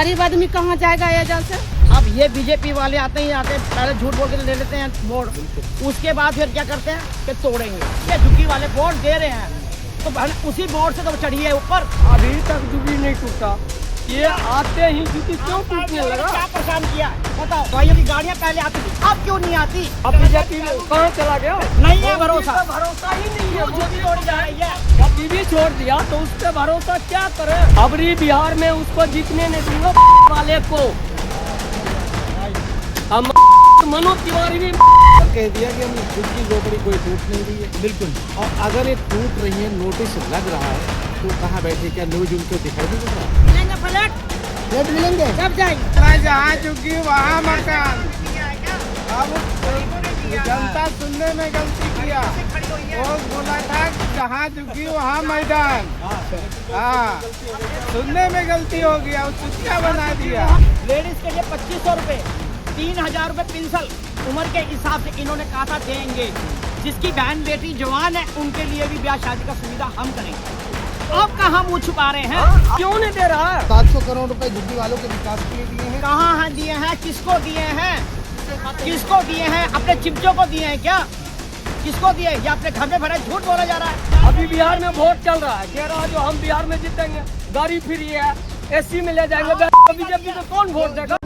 गरीब आदमी कहाँ जाएगा एजेंट से। अब ये बीजेपी वाले आते ही आते पहले झूठ बोल के ले लेते हैं वोट, उसके बाद फिर क्या करते हैं कि तोड़ेंगे। ये झुग्गी वाले वोट दे रहे हैं तो उसी वोट से तो चढ़िए ऊपर। अभी तक झुग्गी नहीं टूटा, ये आते ही झुग्गी क्यों टूटने लगा? क्या परेशान किया बताओ। भाइयों की गाड़ियाँ पहले आती थी, अब क्यों नहीं आती? अब बीजेपी कहाँ चला गया? नहीं है भरोसा, भरोसा ही नहीं है। झुग्गी तोड़ी जा रही है। अभी भी छोड़ दिया तो उस पर भरोसा क्या करे? अबरी बिहार में उसको जीतने नहीं दूंगा वाले को। हम मनोज तिवारी भी कह दिया कि हम झुग्गी झोपड़ी कोई टूट नहीं रही है। बिल्कुल। और अगर ये टूट रही है, नोटिस लग रहा है, तो कहाँ बैठे? क्या न्यूज उनको दिखाई नहीं दे रहा? मिलेंगे फ्लैट मिलेंगे सब जाएंगे। जहाँ झुग्गी वहाँ मकान। अब जनता सुनने में गलती किया, वो बोला था जहाँ झुग्गी वहाँ मैदान। हाँ, सुनने में गलती हो गया, वो चुटका बना दिया। लेडीज के लिए 2500 रुपए, 3000 रुपए पेंशन उम्र के हिसाब से इन्होंने कहा था देंगे। जिसकी बहन बेटी जवान है उनके लिए भी ब्याह शादी का सुविधा हम करेंगे। अब कहाँ मुँह छुपा रहे हैं? क्यों नहीं दे रहा है? 700 करोड़ रुपए झुग्गी वालों के विकास के लिए दिए हैं। कहाँ हैं दिए हैं? किसको दिए हैं? किसको दिए हैं? अपने चिमचों को दिए हैं क्या? किसको दिए? या अपने घर में भरा झूठ बोला जा रहा है। अभी बिहार में वोट चल रहा है, कह रहा है जो हम बिहार में जीतेंगे, गाड़ी फ्री है, एसी में ले जाएंगे। बीजेपी को कौन वोट देगा?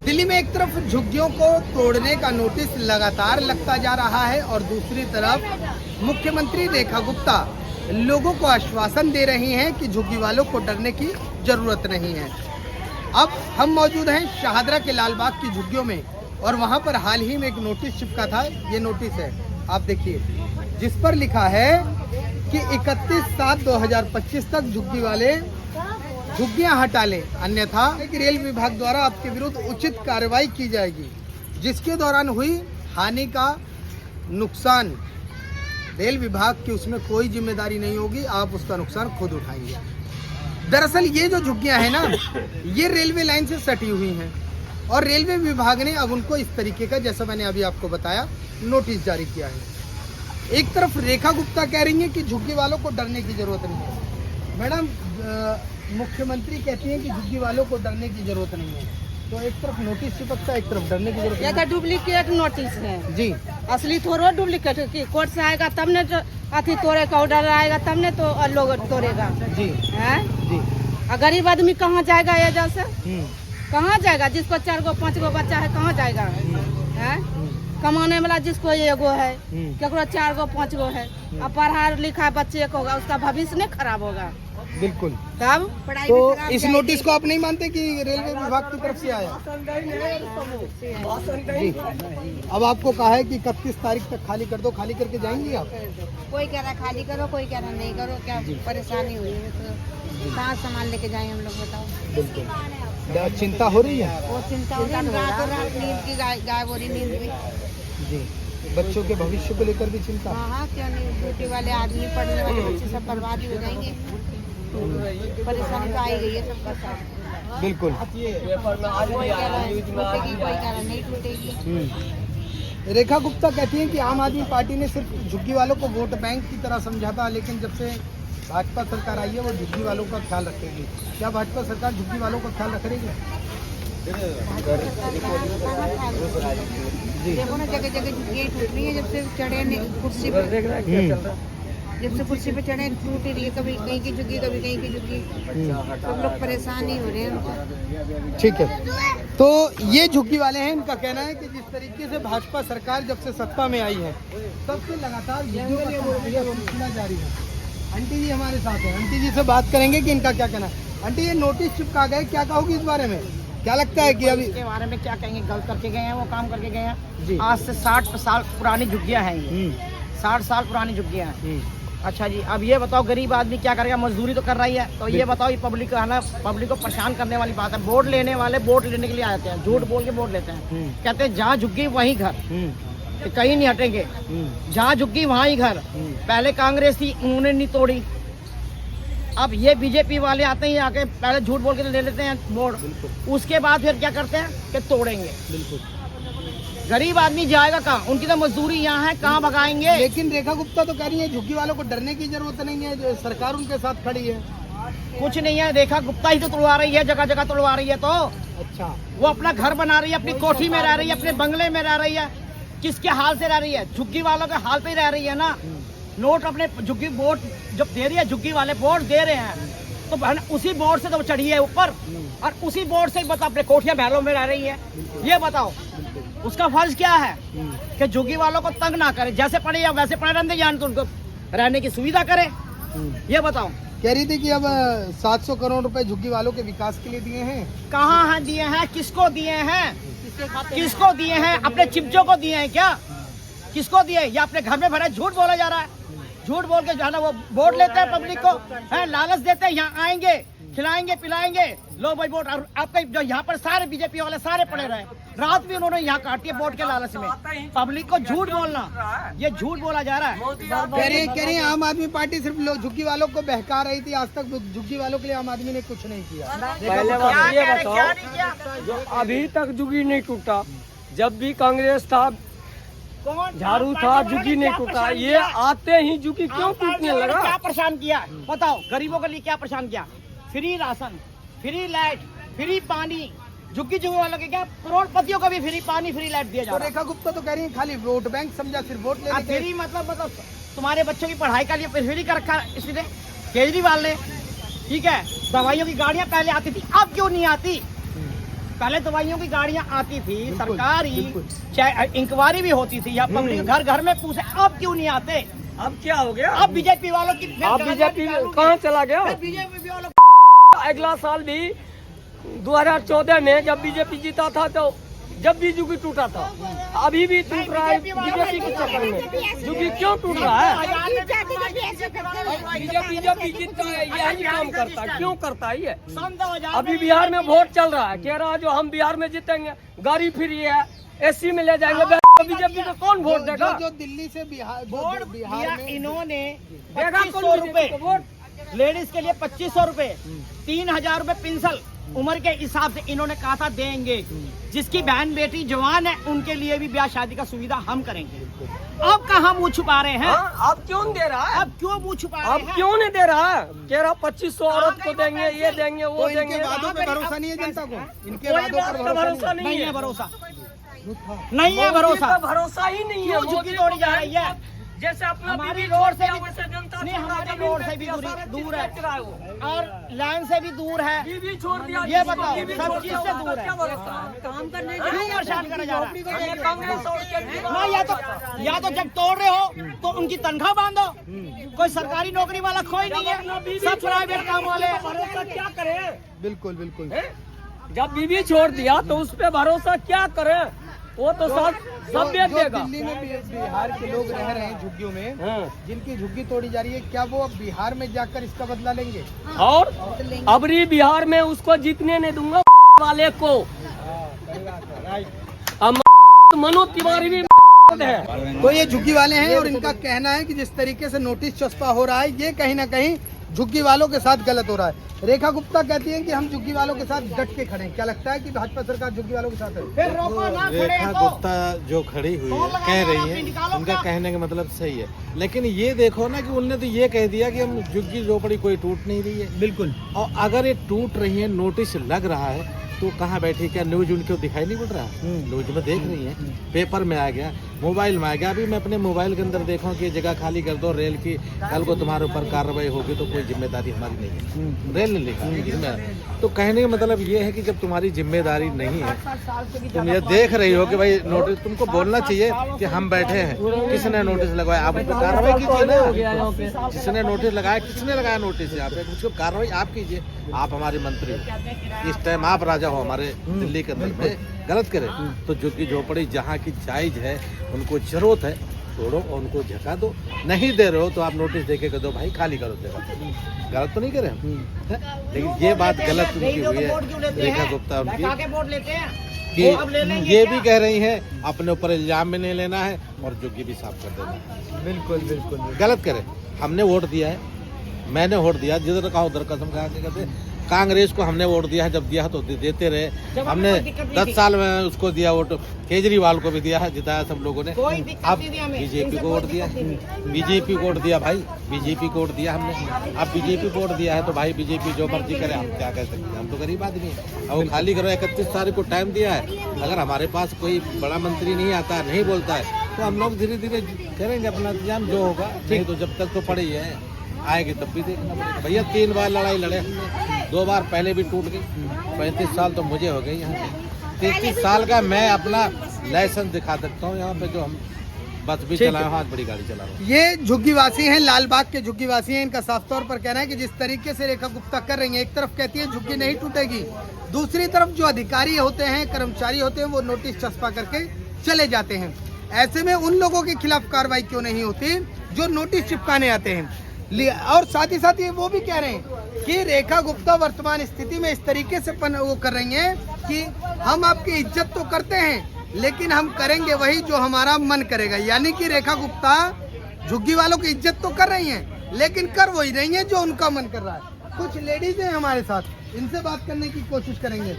दिल्ली में एक तरफ झुग्गियों को तोड़ने का नोटिस लगातार लगता जा रहा है और दूसरी तरफ मुख्यमंत्री रेखा गुप्ता लोगों को आश्वासन दे रही हैं कि झुग्गी वालों को डरने की जरूरत नहीं है। अब हम मौजूद हैं शाहदरा के लालबाग की झुग्गियों में और वहां पर हाल ही में एक नोटिस चिपका था। ये नोटिस है, आप देखिए, जिस पर लिखा है कि 31/7/2025 तक झुग्गी वाले झुग्गियां हटा लें, अन्यथा रेल विभाग द्वारा आपके विरुद्ध उचित कार्रवाई की जाएगी, जिसके दौरान हुई हानि का नुकसान रेल विभाग की उसमें कोई जिम्मेदारी नहीं होगी, आप उसका नुकसान खुद उठाएंगे। दरअसल ये जो झुग्गियां हैं ना, ये रेलवे लाइन से सटी हुई हैं और रेलवे विभाग ने अब उनको इस तरीके का, जैसा मैंने अभी आपको बताया, नोटिस जारी किया है। एक तरफ रेखा गुप्ता कह रही है कि झुग्गी वालों को डरने की जरूरत नहीं है। मैडम, मुख्यमंत्री कहती हैं कि झुग्गी वालों को डरने की जरूरत नहीं है, तो एक तरफ नोटिस चिपकता है, एक तरफ डरने की जरूरत ये तो डुप्लीकेट नोटिस है जी। असली थोड़ा डुप्लीकेट है। कोर्ट से आएगा तब ने अथी तोड़े का ऑर्डर आएगा तब ने तो लोग तोड़ेगा जी है। जी। और गरीब आदमी कहाँ जाएगा एजेंट से? कहाँ जाएगा? जिसको 4 गो 5 गो बच्चा है कहाँ जाएगा? है कमाने वाला जिसको एगो है, केकरो 4 गो 5 गो है, अब पढ़ा लिखा बच्चे को होगा, उसका भविष्य नहीं खराब होगा। बिल्कुल। तब पढ़ाई तो भी खराब इस जाएगी। नोटिस को आप नहीं मानते कि रेलवे विभाग की तरफ से आया? जी। अब आपको कहा है कि 31 तारीख तक खाली कर दो, खाली करके जाएंगी आप? कोई कह रहा है खाली करो, कोई कह रहा नहीं करो। क्या परेशानी हुई है तो कहाँ सामान लेके जाए हम लोग, बताओ। बिल्कुल। चिंता हो रही है? वो चिंता हो रही है, रात नींद की गायब हो रही, नींद भी। जी। बच्चों के भविष्य को लेकर भी चिंता? हाँ, क्यों नहीं। ड्यूटी वाले आदमी, पढ़ने वाले बच्चे सब बर्बाद ही हो जाएंगे। परेशानी तो आई गई है सबका साथ। बिल्कुल। कोई कह रहा है टूटेगी, कोई कह रहा नहीं टूटेगी। रेखा गुप्ता कहती हैं कि आम आदमी पार्टी ने सिर्फ झुग्गी वालों को वोट बैंक की तरह समझा था, लेकिन जब से भाजपा सरकार आई है वो झुग्गी वालों का ख्याल रखेगी। क्या भाजपा सरकार झुग्गी वालों का ख्याल रखेगी? देखो ना, जगह जगह झुग्गियाँ टूट रही है। जब से चढ़े कुर्सी पे, जब से कुर्सी पे चढ़े टूट रही है, कभी कहीं की झुग्गी, कभी कहीं की झुग्गी। सब लोग परेशान ही हो रहे हैं। ठीक है, तो ये झुग्गी वाले हैं, इनका कहना है कि जिस तरीके से भाजपा सरकार जब से सत्ता में आई है तब से लगातार झुग्गियों का सिलसिला जारी है। आंटी जी हमारे साथ हैं, आंटी जी से बात करेंगे कि इनका क्या कहना है। आंटी, ये नोटिस चिपका गए, क्या कहोगी इस बारे में? क्या लगता है कि अभी इसके बारे में क्या कहेंगे? गलत करके गए हैं, वो काम करके गए जी। हैं। आज से 60 साल पुरानी झुग्गियां हैं ये, 60 साल पुरानी झुग्गियां हैं। अच्छा जी, अब ये बताओ गरीब आदमी क्या करेगा? मजदूरी तो कर रही है, तो ये बताओ, ये पब्लिक का है ना, पब्लिक को परेशान करने वाली बात है। वोट लेने वाले वोट लेने के लिए आते हैं, झूठ बोल के वोट लेते हैं, कहते हैं जहाँ झुग्गी वहीं घर, कहीं नहीं हटेंगे, जहाँ झुग्गी वहाँ ही घर। पहले कांग्रेस थी, उन्होंने नहीं तोड़ी, अब ये बीजेपी वाले आते हैं आके पहले झूठ बोल के ले लेते हैं वोट, उसके बाद फिर क्या करते हैं कि तोड़ेंगे। बिल्कुल। गरीब आदमी जाएगा कहाँ? उनकी तो मजदूरी यहाँ है, कहाँ भगाएंगे? लेकिन रेखा गुप्ता तो कह रही है झुग्गी वालों को डरने की जरूरत नहीं है, जो सरकार उनके साथ खड़ी है। कुछ नहीं है, रेखा गुप्ता ही तो तोड़वा रही है, जगह जगह तोड़वा रही है। तो अच्छा, वो अपना घर बना रही है, अपनी कोठी में रह रही है, अपने बंगले में रह रही है। किसके हाल से रह रही है? झुग्गी वालों के हाल पे ही रह रही है ना। नोट अपने झुग्गी वोट जब दे रही है, झुग्गी वाले वोट दे रहे हैं तो बहन उसी बोर्ड से तो चढ़ी है ऊपर, और उसी बोर्ड से बता अपने कोठियां महलों में रह रही है। ये बताओ उसका फर्ज क्या है कि झुग्गी वालों को तंग ना करे, जैसे पड़े या वैसे पड़े रहने जान, तो उनको रहने की सुविधा करे। ये बताओ। कह रही थी कि अब 700 करोड़ रुपए झुग्गी वालों के विकास के लिए दिए हैं। कहाँ हैं दिए हैं? किसको दिए हैं? किसको दिए हैं? अपने चिमचों को दिए हैं क्या? किसको दिए? या अपने घर में भरे झूठ बोला जा रहा है। झूठ बोल के जो है ना वो वोट लेते हैं पब्लिक को, है लालच देते हैं, यहाँ आएंगे खिलाएंगे पिलाएंगे, लो भाई वोट। और आपके जो यहाँ पर सारे बीजेपी वाले सारे पड़े रहे, रात भी उन्होंने यहाँ काटी है वोट के लालच में। पब्लिक को झूठ बोलना, ये झूठ बोला जा रहा है। कह रही है आम आदमी पार्टी सिर्फ लोग झुग्गी वालों को बहका रही थी, आज तक झुग्गी वालों के लिए आम आदमी ने कुछ नहीं किया। पहले बात ये बताओ, जो अभी तक झुग्गी नहीं टूटा, जब भी कांग्रेस था झाड़ू था, झुग्गी नहीं टूटा। ये आते ही झुग्गी क्यों टूटने लगा? क्या परेशान किया बताओ? गरीबों के लिए क्या परेशान किया? Free ration, free light, free पानी। झुग्गी झुग्गी वालों के क्या करोड़पतियों को भी फ्री पानी फ्री लाइट दिया जा तो रहा है। रेखा गुप्ता तो कह रही है खाली वोट बैंक समझा, सिर्फ वोट ले फ्री मतलब तुम्हारे बच्चों की पढ़ाई का लिए फ्री कर रखा इसलिए केजरीवाल ने, ठीक है। दवाइयों की गाड़ियां पहले आती थी, अब क्यों नहीं आती? पहले दवाइयों की गाड़ियां आती थी सरकारी, इंक्वायरी भी होती थी, या पब्लिक घर घर में पूछे, अब क्यों नहीं आते? अब क्या हो गया? अब बीजेपी वालों की अब बीजेपी कहाँ चला गया? बीजेपी वालों अगला साल भी 2014 में जब बीजेपी जीता था तो जब भी झुग्गी टूटा था, अभी भी टूट रहा है बीजेपी के चक्कर में। झुग्गी क्यों टूट रहा है? बीजेपी जब भी जीतता है यही काम करता है, क्यों करता है ये? अभी बिहार में वोट चल रहा है, कह रहा है जो हम बिहार में जीतेंगे, गाड़ी फ्री है, एसी में ले जाएंगे। बीजेपी को कौन वोट देगा? जो दिल्ली से बिहार में इन्होंने देगा 2500 रुपए लेडीज के लिए 2500 रुपए, 3000 रुपए पेंशन उम्र के हिसाब से इन्होंने कहा था देंगे। जिसकी बहन बेटी जवान है उनके लिए भी ब्याह शादी का सुविधा हम करेंगे। अब कहाँ मुँह छुपा रहे हैं? अब क्यों दे रहा है? अब क्यों मुँह छुपा रहे अब हैं? क्यों नहीं दे रहा है? कह रहा 2500 औरत को देंगे, ये देंगे वो देंगे। इनके वादों पे भरोसा नहीं है जनता को, इनके कोई वादों पर भरोसा नहीं है भरोसा, नहीं है भरोसा, भरोसा ही नहीं है। झुग्गी तोड़ी जा रही है। जैसे अपना हमारी बीवी रोड से छोड़ भी- दिया, वैसे जनता नहीं, छोड़ हमारी दिया, रोड जमीन से भी बेच दिया, दूर है। बेच रहा है वो। और लाइन से भी दूर है। बीवी छोड़ दिया, ये बताओ, बीवी सब छोड़ चीज दिया, से उसका दूर है। क्या भरोसा? क्यों परेशान करा जा रहा है? ये कांग्रेस और केजरीवाल- ना, या तो जब तोड़ रहे हो तो उनकी तनख्वाह बांधो। कोई सरकारी नौकरी वाला कोई नहीं है, सब प्राइवेट काम वाले। भरोसा क्या करे? बिल्कुल बिल्कुल। जब बीवी छोड़ दिया तो उस पे भरोसा क्या करे? वो तो सब जो बेच देगा। दिल्ली में बिहार के लोग रह रहे हैं झुग्गियों में, हाँ। जिनकी झुग्गी तोड़ी जा रही है, क्या वो अब बिहार में जाकर इसका बदला लेंगे? और अबरी बिहार में उसको जीतने नहीं दूंगा वाले को। अब मनोज तिवारी भी है। तो ये झुग्गी वाले हैं और इनका कहना है कि जिस तरीके से नोटिस चस्पा हो रहा है, ये कहीं ना कहीं झुग्गी वालों के साथ गलत हो रहा है। रेखा गुप्ता कहती हैं कि हम झुग्गी वालों के साथ डट के खड़े हैं। क्या लगता है कि भाजपा सरकार झुग्गी वालों के साथ है? फिर रोको ना, खड़े रेखा तो। गुप्ता जो खड़ी हुई है, कह रही है, उनका कहने का मतलब सही है, लेकिन ये देखो ना कि उनने तो ये कह दिया कि हम झुग्गी झोपड़ी कोई टूट नहीं रही है। बिल्कुल। और अगर ये टूट रही है, नोटिस लग रहा है, तो कहाँ बैठी? क्या न्यूज उनको दिखाई नहीं पड़ रहा? न्यूज में देख रही है, पेपर में आ गया, मोबाइल में आ गया। अभी मैं अपने मोबाइल के अंदर देखा कि जगह खाली कर दो रेल की, कल को तुम्हारे ऊपर कार्रवाई होगी, तो कोई जिम्मेदारी हमारी नहीं है। रेल ने लिखा है। तो कहने का मतलब ये है कि जब तुम्हारी जिम्मेदारी नहीं है, तुम ये देख रही हो कि भाई नोटिस, तुमको बोलना चाहिए कि हम बैठे हैं, किसने नोटिस लगवाया, आप उस पर कार्रवाई कीजिए ना। जिसने नोटिस लगाया, किसने लगाया नोटिस? यहाँ पे उसको कार्रवाई आप कीजिए। आप हमारे मंत्री हो, इस टाइम आप राजा हो हमारे दिल्ली के अंदर में, गलत करे तो झुग्गी झोपड़ी जहाँ की जायज है, उनको जरूरत है, तोड़ो और उनको झका दो। नहीं दे रहे हो तो आप नोटिस देके कह दो भाई खाली करो जगह। गलत तो नहीं करे हम, लेकिन ये बात गलत उनकी हुई है रेखा गुप्ता उनकी, वोट लेते हैं कि ये भी कह रही हैं अपने ऊपर इल्जाम भी नहीं लेना है और झुग्गी भी साफ कर देना है। बिल्कुल बिल्कुल। गलत करे, हमने वोट दिया है, मैंने वोट दिया, जिधर कहा उधर कसम खा के कहते कांग्रेस को हमने वोट दिया है, जब दिया है तो देते रहे। हमने 10 साल में उसको दिया वोट, केजरीवाल को भी दिया है, जिताया सब लोगों ने। अब बीजेपी को वोट दिया, बीजेपी को वोट दिया भाई, बीजेपी को वोट दिया हमने। अब बीजेपी को वोट दिया है तो भाई बीजेपी जो मर्जी करे, हम क्या कह सकते हैं, हम तो गरीब आदमी हैं। अब वो खाली करो, 31 तारीख को टाइम दिया है, अगर हमारे पास कोई बड़ा मंत्री नहीं आता, नहीं बोलता है, तो हम लोग धीरे धीरे करेंगे अपना इंतजाम जो होगा। नहीं तो जब तक तो पड़े ही है, आएगी तब भी देखना पड़ेगा। भैया 3 बार लड़ाई लड़े हमने, 2 बार पहले भी टूट गई। 35 साल तो मुझे हो गई यहाँ पे। 33 साल का मैं अपना लाइसेंस दिखा सकता हूँ यहाँ पे, जो हम बस भी चलाए, हाथ बड़ी गाड़ी चला रहा हूँ। ये झुग्गीवासी हैं, लालबाग के झुग्गीवासी हैं। इनका साफ तौर पर कहना है कि जिस तरीके से रेखा गुप्ता कर रही हैं, एक तरफ कहती है झुग्गी नहीं टूटेगी, दूसरी तरफ जो अधिकारी होते हैं, कर्मचारी होते हैं, वो नोटिस चस्पा करके चले जाते हैं। ऐसे में उन लोगों के खिलाफ कार्रवाई क्यों नहीं होती जो नोटिस चिपकाने आते हैं? और साथ ही साथ ये वो भी कह रहे हैं कि रेखा गुप्ता वर्तमान स्थिति में इस तरीके से वो कर रही हैं कि हम आपकी इज्जत तो करते हैं, लेकिन हम करेंगे वही जो हमारा मन करेगा। यानी कि रेखा गुप्ता झुग्गी वालों की इज्जत तो कर रही हैं, लेकिन कर वही रही हैं जो उनका मन कर रहा है। कुछ लेडीज हैं हमारे साथ, इनसे बात करने की कोशिश करेंगे।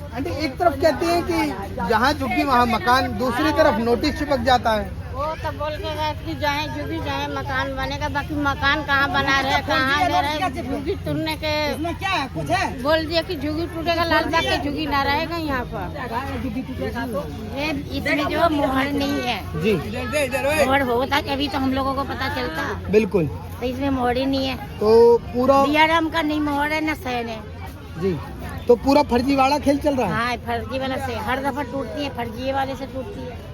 आंटी, एक तरफ कहते हैं कि जहाँ झुग्गी वहाँ मकान, दूसरी तरफ नोटिस चिपक जाता है। वो तो बोल के गए कि जाए झुग्गी जाए मकान बनेगा, बाकी मकान कहाँ बना रहे, कहाँ ले रहे, झुग्गी टूटने के क्या है, कुछ है? बोल दिया कि झुग्गी टूटेगा, लालबाग के झुग्गी ना रहेगा यहाँ पर। ये इसमें जो मोहर नहीं है जी, मोहर होता तभी तो हम लोगों को पता चलता, बिल्कुल। तो इसमें मोहर ही नहीं है। तो पूरा बियाराम का नहीं मोहर है, न सहन है। जी, तो पूरा फर्जीवाड़ा खेल चल रहा है। हाँ, फर्जी वाला से हर दफा टूटती है, फर्जी वाले से टूटती है।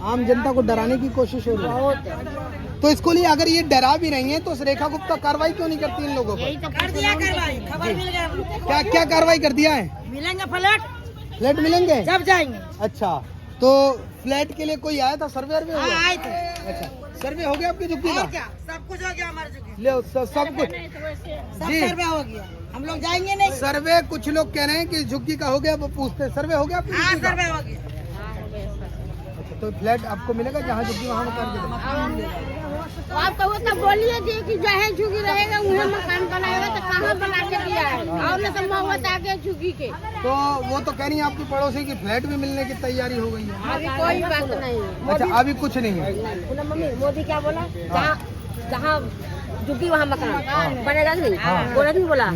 आम जनता को डराने की कोशिश हो रही है। बहुत तो इसको लिए अगर ये डरा भी रही हैं, तो रेखा गुप्ता कार्रवाई क्यों नहीं करती इन लोगों यही पर? तो कर दिया कार्रवाई, खबर मिल गया। क्या क्या कार्रवाई कर दिया है? मिलेंगे फ्लैट, फ्लैट मिलेंगे जब जाएंगे। अच्छा, तो फ्लैट के लिए कोई आया था, सर्वे हो गया? आए थे। अच्छा, सर्वे हो गया आपकी झुग्गी का? सब कुछ हो गया हमारे झुग्गी, ले सब कुछ सब जी। सर्वे हो गया, हम लोग जाएंगे नहीं। सर्वे कुछ लोग कह रहे हैं कि झुग्गी का हो गया, वो पूछते हैं सर्वे हो गया आपकी झुग्गी का? सर्वे हो गया। अच्छा, तो फ्लैट आपको मिलेगा जहाँ झुग्गी वहाँ मकान के आप तो वो तब बोलिए जी कि जहाँ झुग्गी रहेगा वहाँ मकान बनाएगा, तो कहाँ बना के दिया है? और न तो मोहब्बत आ गया झुग्गी के। तो वो तो कह रही है आपकी पड़ोसी की फ्लैट भी मिलने की तैयारी हो गई है। अभी कोई बात नहीं है। अच्छा, अभी कुछ नहीं है। मम्मी मोदी क्या बोला, जहाँ झुग्गी वहाँ मकान बनेगा नहीं, बोला नहीं बोला,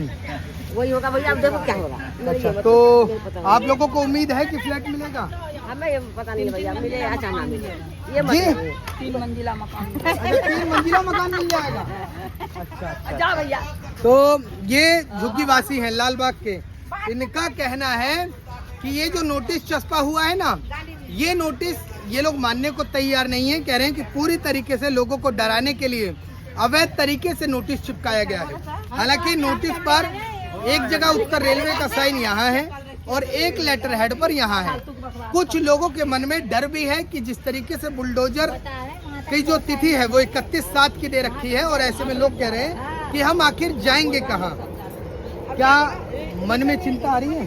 वही होगा भैया। अब देखो क्या होगा। अच्छा, तो आप लोगों को उम्मीद है कि फ्लैट मिलेगा? हमें पता नहीं भैया, मिले या ना मिले, ये जी, 3 मंजिला मकान। अच्छा, 3 मंजिला मकान मिल जाएगा। अच्छा, जा भैया। तो ये झुग्गीवासी हैं लालबाग के, इनका कहना है कि ये जो नोटिस चस्पा हुआ है ना, ये नोटिस ये लोग मानने को तैयार नहीं है। कह रहे हैं कि पूरी तरीके से लोगों को डराने के लिए अवैध तरीके से नोटिस चिपकाया गया है। हालांकि नोटिस पर एक जगह उत्तर रेलवे का साइन यहाँ है और एक लेटर हेड पर यहाँ है। कुछ लोगों के मन में डर भी है कि जिस तरीके से बुलडोजर की जो तिथि है वो 31/7 की दे रखी है, और ऐसे में लोग कह रहे हैं कि हम आखिर जाएंगे कहाँ। क्या मन में चिंता आ रही है?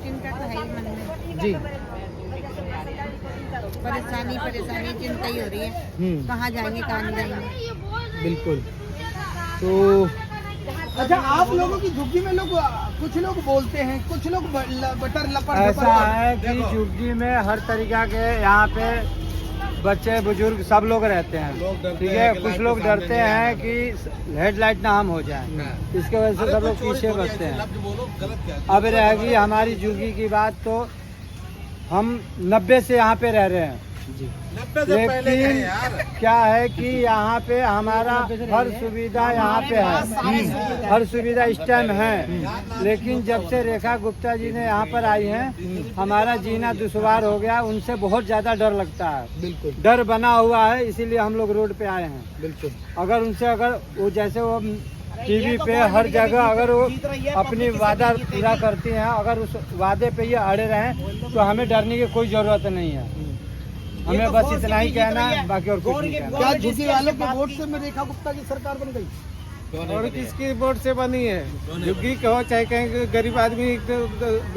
चिंता तो है ही मन में जी, परेशानी चिंता ही हो रही है, कहाँ जाएंगे कहाँ नहीं जाएंगे। बिल्कुल। तो अच्छा, आप लोगों की झुग्गी में लोग कुछ लोग बोलते हैं, कुछ लोग बटर लपट ऐसा है कि झुग्गी में हर तरीका के यहाँ पे बच्चे बुजुर्ग सब लोग रहते हैं, ठीक है। कुछ लोग डरते हैं कि हेडलाइट ना हम हो जाए, इसके वजह से सब लोग पीछे बचते हैं। अब रहेगी हमारी झुग्गी की बात, तो हम 90 से यहाँ पे रह रहे हैं, लेकिन क्या है कि यहाँ पे हमारा हर सुविधा यहाँ पे है, हर सुविधा इस टाइम है। लेकिन जब से रेखा गुप्ता जी ने यहाँ पर आई हैं, हमारा जीना दुश्वार हो गया। उनसे बहुत ज़्यादा डर लगता है, बिल्कुल डर बना हुआ है, इसीलिए हम लोग रोड पे आए हैं। बिल्कुल। अगर वो जैसे वो टीवी पे हर जगह अगर वो अपनी वादा पूरा करती हैं, अगर उस वादे पे ये अड़े रहें, तो हमें डरने की कोई ज़रूरत नहीं है। हमें बस इतना ही कहना है, बाकी और कुछ नहीं कहना। क्या झुग्गी वालों के वोट से में रेखा गुप्ता की सरकार बन गई? और किसकी वोट से बनी है? झुग्गी के हो चाहे कहीं गरीब आदमी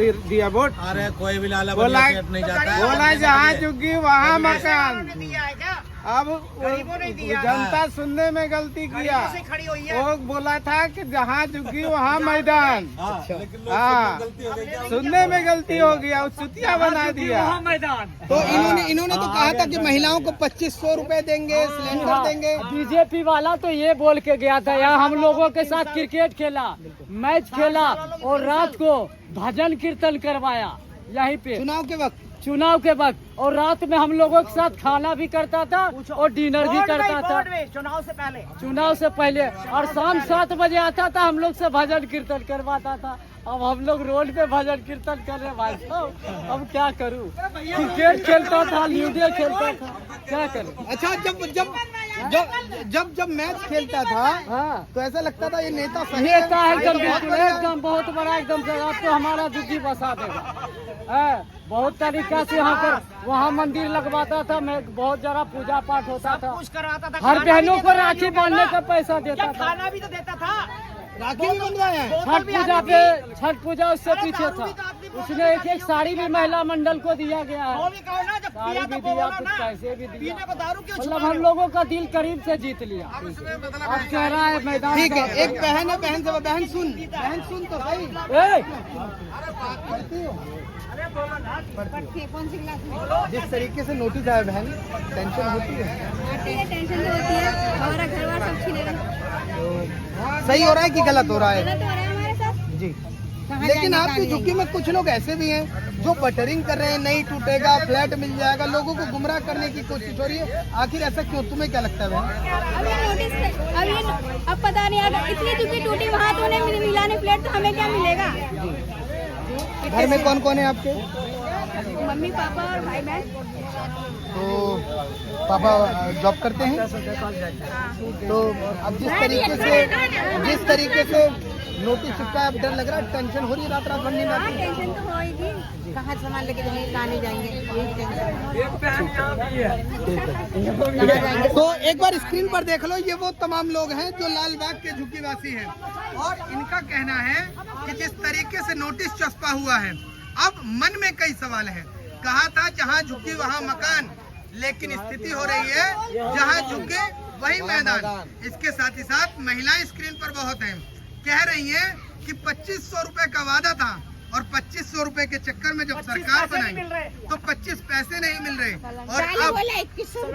दिया वोट। अरे कोई भी लाला बोला नहीं जाता है। बोला जहाँ झुग्गी वहाँ मकान। अब जनता सुनने में गलती किया। वो बोला था कि जहाँ झुकी वहाँ मैदान। हाँ, सुनने में गलती हो गया, वो चुतिया बना दिया। मैदान तो इन्होंने तो कहा था कि महिलाओं को 2500 रुपए देंगे, सिलेंडर देंगे। बीजेपी वाला तो ये बोल के गया था, यहाँ हम लोगों के साथ क्रिकेट खेला, मैच खेला और रात को भजन कीर्तन करवाया यहीं पे चुनाव के वक्त और रात में हम लोगों के साथ खाना भी करता था और डिनर भी करता था चुनाव से पहले और शाम 7 बजे आता था, हम लोग से भजन कीर्तन करवाता था। अब हम लोग रोड पे भजन कीर्तन कर रहे भाई साहब, अब क्या करूं? क्रिकेट खेलता था, लूडो खेलता था, क्या करूं? अच्छा, जब मैच खेलता था हाँ, तो ऐसा लगता था ये नेता सही नेता है एकदम, बिल्कुल एकदम बहुत बड़ा एकदम से आपको हमारा दुखी बसा देगा। बहुत तरीका से यहाँ पर वहाँ मंदिर लगवाता था, मैं बहुत जरा पूजा पाठ होता था, हर बहनों को राखी बांधने का पैसा देता था, खाना भी तो देता था। राखी भी बनवाया है। छठ पूजा उससे पीछे था, उसने एक साड़ी भी महिला मंडल को दिया गया है, साड़ी भी दिया, कुछ पैसे भी दिया, मतलब हम लोगों का दिल करीब से जीत लिया। अब कह रहा है मैदान। ठीक है, एक बहन है, बहन से बहन सुन तो सही। कौन सी क्लास में? जिस तरीके से नोटिस आया बहन, टेंशन होती है। टेंशन तो होती है, हमारा घर बार सब छीनेगा। सही हो रहा है कि गलत हो रहा है? गलत हो रहा है हमारे साथ जी। लेकिन आपकी झुग्गी में कुछ लोग ऐसे भी हैं जो बटरिंग कर रहे हैं, नहीं टूटेगा, फ्लैट मिल जाएगा, लोगों को गुमराह करने की कोशिश हो रही है। आखिर ऐसा क्यों? तुम्हें क्या लगता है बहन? अब पता नहीं, अगर इतनी झुग्गी टूटी वहाँ तो उन्हें मिला नहीं फ्लैट, तो हमें क्या मिलेगा? घर में कौन कौन है आपके? मम्मी पापा और भाई बहन। तो पापा जॉब करते हैं, तो अब जिस तरीके से नोटिस चिपका है, अब डर लग रहा है, टेंशन हो रही है, रात भर नींद आती है। टेंशन तो होगी, कहाँ सामान लेके लाने जाएंगे, यही टेंशन। तो एक बार स्क्रीन पर देख लो, ये वो तमाम लोग हैं जो लालबाग के झुग्गी वासी हैं और इनका कहना है कि जिस तरीके से नोटिस चस्पा हुआ है, अब मन में कई सवाल हैं। कहा था जहां झुग्गी वहां मकान, लेकिन स्थिति हो रही है जहां झुग्गी वही मैदान। इसके साथ ही साथ महिलाएं स्क्रीन पर बहुत हैं, कह रही हैं कि 2500 रुपए का वादा था और 2500 रुपए के चक्कर में जब सरकार बनाई तो 25 पैसे नहीं मिल रहे और अब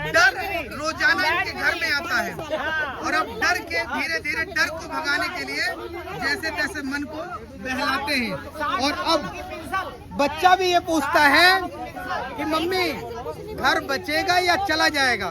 डर रोजाना इनके घर में आता है और अब डर के धीरे धीरे डर को भगाने के लिए जैसे तैसे मन को बहलाते हैं। और अब बच्चा भी ये पूछता है कि मम्मी घर बचेगा या चला जाएगा।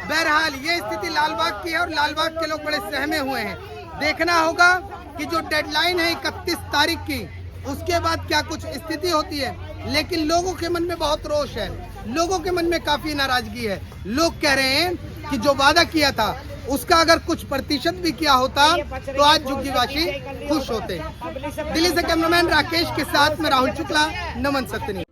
बहरहाल ये स्थिति लालबाग की है और लालबाग के लोग बड़े सहमे हुए हैं। देखना होगा कि जो डेडलाइन है 31 तारीख की, उसके बाद क्या कुछ स्थिति होती है। लेकिन लोगों के मन में बहुत रोष है, लोगों के मन में काफी नाराजगी है। लोग कह रहे हैं कि जो वादा किया था उसका अगर कुछ प्रतिशत भी किया होता तो आज झुग्गीवासी खुश होते। दिल्ली से कैमरामैन राकेश के साथ में राहुल शुक्ला, नमन सत्तनी।